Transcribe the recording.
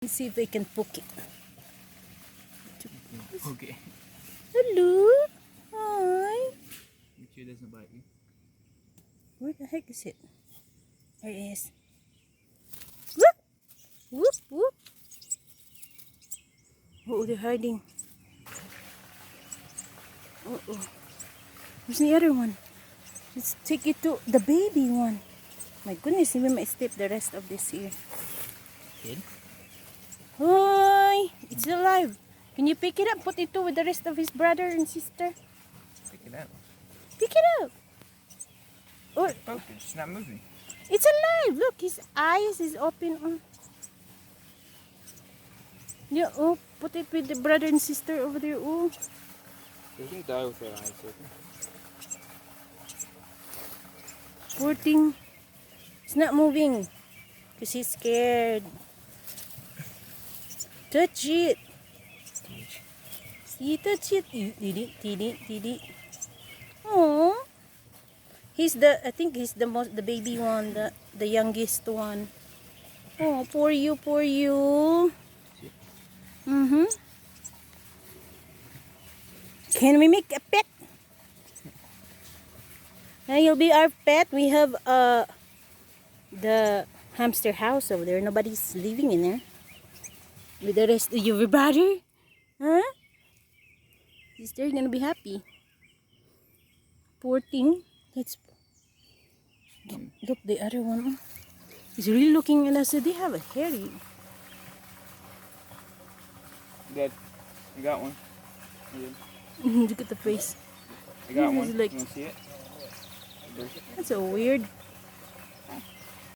Let's see if I can poke it. Okay. Hello. Hi. Make sure it doesn't bite you. Where the heck is it? There it is. Whoop! Whoop! Whoop! Oh, they're hiding. Uh-oh. Where's the other one? Let's take it to the baby one. My goodness, we might step the rest of this here. Kid? Hi! It's alive. Can you pick it up? Put it to with the rest of his brother and sister. Pick it up. Pick it up. Oh, Focus. It's not moving. it's alive. Look, his eyes is open. Oh. Yeah, oh, put it with the brother and sister over there. Oh. They can die with their eyes open. Poor thing. It's not moving. Because he's scared. Touch it. See, touch it. Did it. Aww. I think he's the baby one, the youngest one. Oh, poor you, poor you. Mm-hmm. Can we make a pet? Now you'll be our pet. We have the hamster house over there. Nobody's living in there. With the rest of your brother? Huh? Sister, you're gonna be happy. Poor thing. Look, the other one. He's really looking at us. They have a hairy. Good. I got one. Look at the face. I got He's one. like- You want to see it? That's so weird.